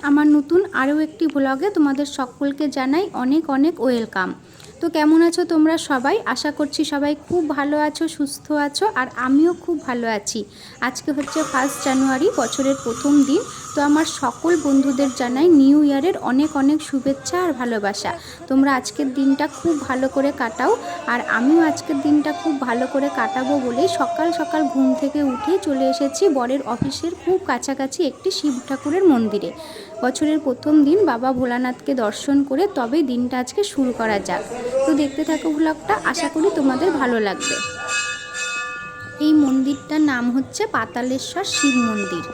আমার নতুন আরও একটি ব্লগে তোমাদের সকলকে জানাই অনেক অনেক ওয়েলকাম। তো কেমন আছো তোমরা সবাই? আশা করছি সবাই খুব ভালো আছো, সুস্থ আছো, আর আমিও খুব ভালো আছি। আজকে হচ্ছে 1 জানুয়ারি, বছরের প্রথম দিন। তো আমার সকল বন্ধুদের জানাই নিউ ইয়ারের অনেক অনেক শুভেচ্ছা আর ভালোবাসা। তোমরা আজকের দিনটা খুব ভালো করে কাটাও, আর আমিও আজকের দিনটা খুব ভালো করে কাটাবো বলেই সকাল সকাল ঘুম থেকে উঠে চলে এসেছি বরের অফিসের খুব কাছাকাছি একটি শিব ঠাকুরের মন্দিরে। বছরের প্রথম দিন বাবা ভোলানাথকে দর্শন করে তবে দিনটা আজকে শুরু করা যাক। তো দেখতে থাকো ব্লগটা, আশা করি তোমাদের ভালো লাগবে। এই মন্দিরটার নাম হচ্ছে পাতালেশ্বর শিব মন্দির।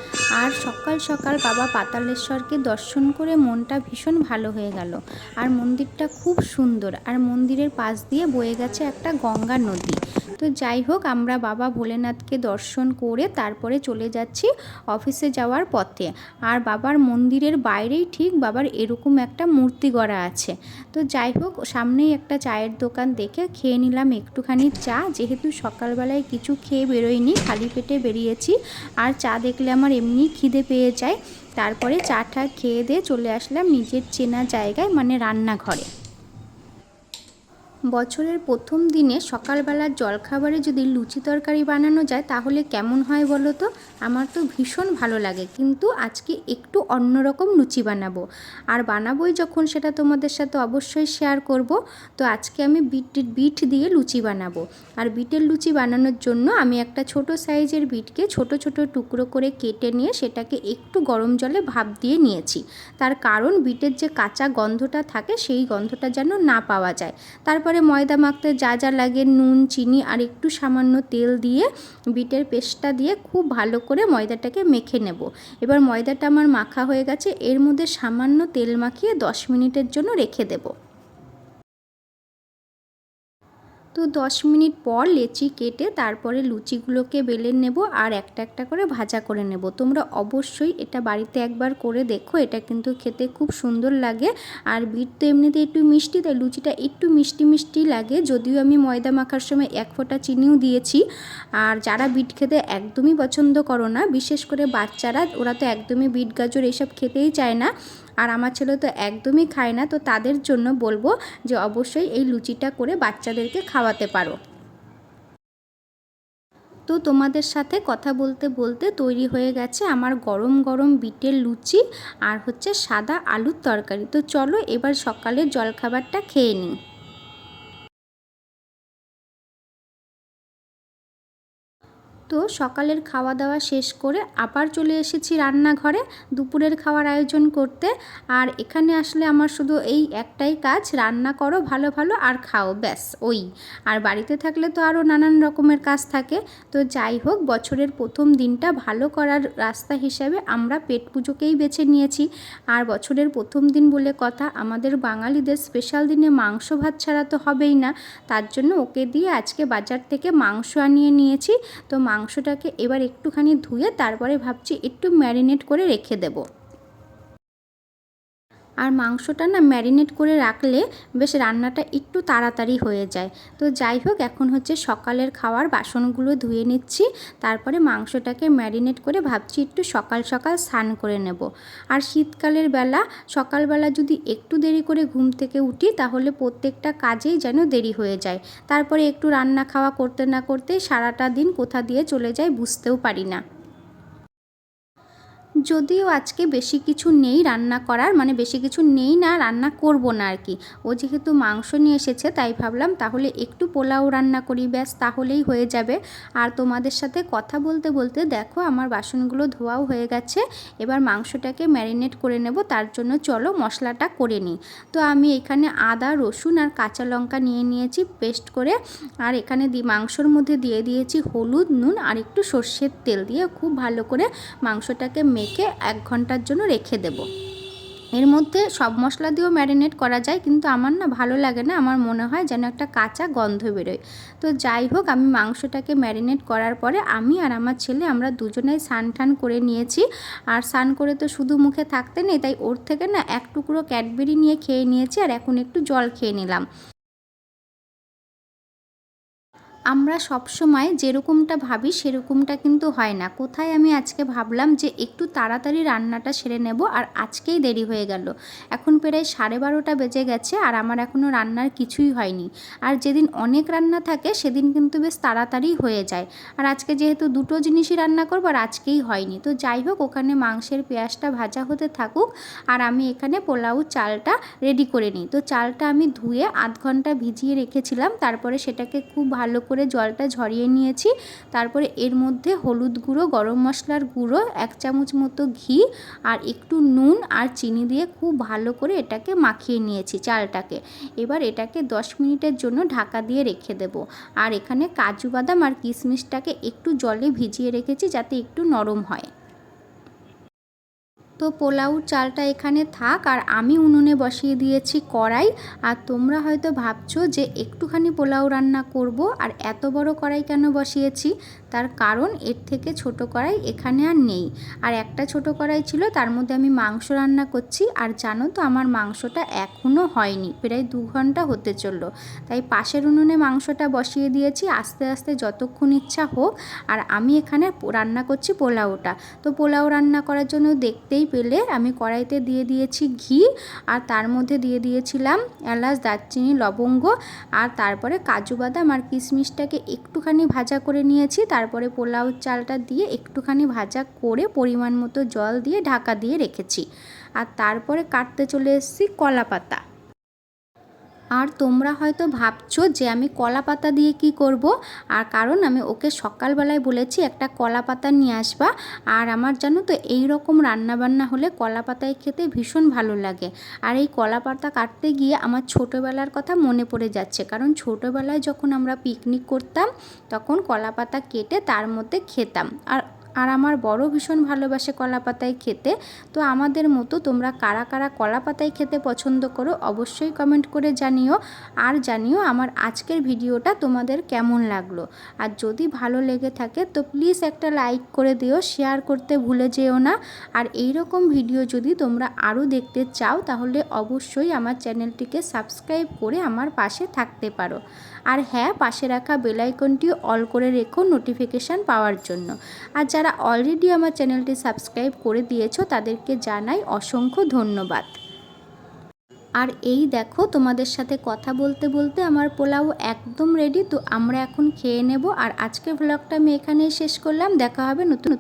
আর সকাল সকাল বাবা পাতালেশ্বরকে দর্শন করে মনটা ভীষণ ভালো হয়ে গেল। আর মন্দিরটা খুব সুন্দর, আর মন্দিরের পাশ দিয়ে বয়ে গেছে একটা গঙ্গা নদী। তো যাই হোক, আমরা বাবা ভোলেনাথকে দর্শন করে তারপরে চলে যাচ্ছি অফিসে যাওয়ার পথে। আর বাবার মন্দিরের বাইরেই ঠিক বাবার এরকম একটা মূর্তি গড়া আছে। তো যাই হোক, সামনেই একটা চায়ের দোকান দেখে খেয়ে নিলাম একটুখানি চা, যেহেতু সকালবেলায় কিছু খেয়ে বেরোয়নি, খালি পেটে বেরিয়েছি। আর চা দেখলে আমার এমনি খিদে পেয়ে যায়। তারপরে চাটা খেয়ে দিয়ে চলে আসলাম নিজের চেনা জায়গায়, মানে রান্নাঘরে। বছরের প্রথম দিনে সকালবেলার জলখাবারে যদি লুচি তরকারি বানানো যায় তাহলে কেমন হয় বলো তো? আমার তো ভীষণ ভালো লাগে, কিন্তু আজকে একটু অন্যরকম লুচি বানাবো। আর বানাবোই যখন, সেটা তোমাদের সাথে অবশ্যই শেয়ার করব। তো আজকে আমি বিট দিয়ে লুচি বানাবো। আর বিটের লুচি বানানোর জন্য আমি একটা ছোট সাইজের বিটকে ছোট ছোট টুকরো করে কেটে নিয়ে সেটাকে একটু গরম জলে ভাপ দিয়ে নিয়েছি। তার কারণ বিটের যে কাঁচা গন্ধটা থাকে সেই গন্ধটা যেন না পাওয়া যায়। তারপরে ময়দা মাখতে যা যা লাগে, নুন, চিনি আর একটু সামান্য তেল দিয়ে বিটের পেস্টটা দিয়ে খুব ভালো করে ময়দাটাকে মেখে নেব। এবার ময়দাটা আমার মাখা হয়ে গেছে, এর মধ্যে সামান্য তেল মাখিয়ে 10 মিনিটের জন্য রেখে দেব। তো 10 মিনিট পর লেচি কেটে তারপরে লুচিগুলোকে বেলে নেব আর একটা একটা করে ভাজা করে নেব। তোমরা অবশ্যই এটা বাড়িতে একবার করে দেখো, এটা কিন্তু খেতে খুব সুন্দর লাগে। আর বিট তো এমনিতে একটু মিষ্টি, তাই লুচিটা একটু মিষ্টি মিষ্টি লাগে, যদিও আমি ময়দা মাখার সময় 1 ফোঁটা চিনিও দিয়েছি। আর যারা বিট খেতে একদমই পছন্দ করো না, বিশেষ করে বাচ্চারা, ওরা তো একদমই বিট গাজর এসব খেতেই চায় না, আর আমার ছেলে তো একদমই খায় না, তো তাদের জন্য বলবো যে অবশ্যই এই লুচিটা করে বাচ্চাদেরকে খাওয়াতে পারো। তো তোমাদের সাথে কথা বলতে বলতে তৈরি হয়ে গেছে আমার গরম গরম বিটের লুচি আর হচ্ছে সাদা আলুর তরকারি। তো চলো এবার সকালের জলখাবারটা খেয়ে নিই। তো সকালের খাওয়া দাওয়া শেষ করে আবার চলে এসেছি রান্নাঘরে দুপুরের খাওয়ার আয়োজন করতে। আর এখানে আসলে আমার শুধু এই একটাই কাজ, রান্না করো ভালো ভালো আর খাও, ব্যাস ওই। আর বাড়িতে থাকলে তো আরও নানান রকমের কাজ থাকে। তো যাই হোক, বছরের প্রথম দিনটা ভালো করার রাস্তা হিসাবে আমরা পেট পুজোকেই বেছে নিয়েছি। আর বছরের প্রথম দিন বলে কথা, আমাদের বাঙালিদের স্পেশাল দিনে মাংস ভাত ছাড়া তো হবেই না। তার জন্য ওকে দিয়ে আজকে বাজার থেকে মাংস আনিয়ে নিয়েছি। তো মাংসটাকে এবার একটুখানি ধুয়ে তারপরে ভাবছি একটু ম্যারিনেট করে রেখে দেব। আর মাংসটা না ম্যারিনেট করে রাখলে বেশ রান্নাটা একটু তাড়াতাড়ি হয়ে যায়। তো যাই হোক, এখন হচ্ছে সকালের খাওয়ার বাসনগুলো ধুয়ে নিচ্ছি, তারপরে মাংসটাকে ম্যারিনেট করে ভাবছি একটু সকাল সকাল স্নান করে নেব। আর শীতকালের বেলা সকালবেলা যদি একটু দেরি করে ঘুম থেকে উঠি তাহলে প্রত্যেকটা কাজেই যেন দেরি হয়ে যায়। তারপরে একটু রান্না খাওয়া করতে না করতে সারাটা দিন কোথা দিয়ে চলে যায় বুঝতেও পারি না। যদিও আজকে বেশি কিছু নেই রান্না করার, মানে বেশি কিছু নেই না, রান্না করব না আর কি। ও যেহেতু মাংস নিয়ে এসেছে তাই ভাবলাম তাহলে একটু পোলাও রান্না করি, ব্যাস তাহলেই হয়ে যাবে। আর তোমাদের সাথে কথা বলতে বলতে দেখো আমার বাসনগুলো ধোয়াও হয়ে গেছে। এবার মাংসটাকে ম্যারিনেট করে নেব, তার জন্য চলো মশলাটা করে নিই। তো আমি এখানে আদা, রসুন আর কাঁচা লঙ্কা নিয়ে নিয়েছি পেস্ট করে। আর এখানে মাংসর মধ্যে দিয়ে দিয়েছি হলুদ, নুন আর একটু সর্ষের তেল দিয়ে খুব ভালো করে মাংসটাকে মেখে 1 ঘন্টার জন্য রেখে দেব। এর মধ্যে সব মশলা দিয়েও ম্যারিনেট করা যায়, কিন্তু আমার না ভালো লাগে না, আমার মনে হয় যেন একটা কাঁচা গন্ধ বেরোয়। তো যাই হোক, আমি মাংসটাকে ম্যারিনেট করার পরে আমি আর আমার ছেলে আমরা দুজনেই স্নান টান করে নিয়েছি। আর স্নান করে তো শুধু মুখে থাকতে নেই, তাই ওর থেকে না 1 টুকরো ক্যাডবেরি নিয়ে খেয়ে নিয়েছি আর এখন একটু জল খেয়ে নিলাম। আমরা সবসময় যেরকমটা ভাবি সেরকমটা কিন্তু হয় না। কোথায় আমি আজকে ভাবলাম যে একটু তাড়াতাড়ি রান্নাটা সেরে নেব, আর আজকেই দেরি হয়ে গেল। এখন প্রায় 12:30 বেজে গেছে আর আমার এখনও রান্নার কিছুই হয়নি। আর যেদিন অনেক রান্না থাকে সেদিন কিন্তু বেশ তাড়াতাড়ি হয়ে যায়। আর আজকে যেহেতু দুটো জিনিসই রান্না করব আর আজকেই হয়নি, তো যাই হোক, ওখানে মাংসের পেঁয়াজটা ভাজা হতে থাকুক আর আমি এখানে পোলাও চালটা রেডি করে নিই। তো চালটা আমি ধুয়ে আধ ঘন্টা ভিজিয়ে রেখেছিলাম, তারপরে সেটাকে খুব ভালো করে জলটা ঝরিয়ে নিয়েছি। তারপরে এর মধ্যে হলুদ গুঁড়ো, গরম মশলার গুঁড়ো, 1 চামচ মতো ঘি আর একটু নুন আর চিনি দিয়ে খুব ভালো করে এটাকে মাখিয়ে নিয়েছি চালটাকে। এবার এটাকে 10 মিনিটের জন্য ঢাকা দিয়ে রেখে দেব। আর এখানে কাজু বাদাম আর কিশমিশটাকে একটু জলে ভিজিয়ে রেখেছি যাতে একটু নরম হয়। তো পোলাওর চালটা এখানে থাক, আর আমি উনুনে বসিয়ে দিয়েছি কড়াই। আর তোমরা হয়তো ভাবছো যে একটুখানি পোলাও রান্না করব আর এত বড় কড়াই কেন বসিয়েছি। তার কারণ এর থেকে ছোট কড়াই এখানে আর নেই। আর একটা ছোট কড়াই ছিল, তার মধ্যে আমি মাংস রান্না করছি। আর জানো তো আমার মাংসটা এখনও হয়নি, প্রায় 2 ঘন্টা হতে চললো। তাই পাশের উনুনে মাংসটা বসিয়ে দিয়েছি, আস্তে আস্তে যতক্ষণ ইচ্ছা হোক। আর আমি এখানে রান্না করছি পোলাওটা। তো পোলাও রান্না করার জন্য দেখতেই পেলে আমি কড়াইতে দিয়ে দিয়েছি ঘি, আর তার মধ্যে দিয়ে দিয়েছিলাম এলাচ, দারচিনি, লবঙ্গ, আর তারপরে কাজু বাদাম আর কিশমিশটাকে একটুখানি ভাজা করে নিয়েছি। তারপরে পোলাও চালটা দিয়ে একটুখানি ভাজা করে পরিমাণ মতো জল দিয়ে ঢাকা দিয়ে রেখেছি। আর তারপরে কাটতে চলে এসেছি কলা পাতা। আর তোমরা হয়তো ভাবছো যে আমি কলা পাতা দিয়ে কি করব। আর কারণ আমি ওকে সকালবেলায় বলেছি একটা কলা পাতা নিয়ে আসবা। আর আমার জানো তো এই রকম রান্নাবান্না হলে কলা পাতায় খেতে ভীষণ ভালো লাগে। আর এই কলা পাতা কাটতে গিয়ে আমার ছোটোবেলার কথা মনে পড়ে যাচ্ছে, কারণ ছোটোবেলায় যখন আমরা পিকনিক করতাম তখন কলা পাতা কেটে তার মধ্যে খেতাম। আর আমার বড় ভীষণ ভালোবাসে কলা পাতায় খেতে। তো আমাদের মতো তোমরা কারা কারা কলা পাতায় খেতে পছন্দ করো অবশ্যই কমেন্ট করে জানিও। আর জানিও আমার আজকের ভিডিওটা তোমাদের কেমন লাগলো। আর যদি ভালো লেগে থাকে তো প্লিজ একটা লাইক করে দিও, শেয়ার করতে ভুলে যেও না। আর এই রকম ভিডিও যদি তোমরা আরও দেখতে চাও তাহলে অবশ্যই আমার চ্যানেলটিকে সাবস্ক্রাইব করে আমার পাশে থাকতে পারো। আর হ্যাঁ, পাশে রাখা বেল আইকনটি অল করে রেখো নোটিফিকেশান পাওয়ার জন্য। আর যারা অলরেডি আমার চ্যানেলটি সাবস্ক্রাইব করে দিয়েছো তাদেরকে জানাই অসংখ্য ধন্যবাদ। আর এই দেখো, তোমাদের সাথে কথা বলতে বলতে আমার পোলাও একদম রেডি। তো আমরা এখন খেয়ে নেব। আর আজকের ব্লগটা আমি এখানেই শেষ করলাম। দেখা হবে নতুন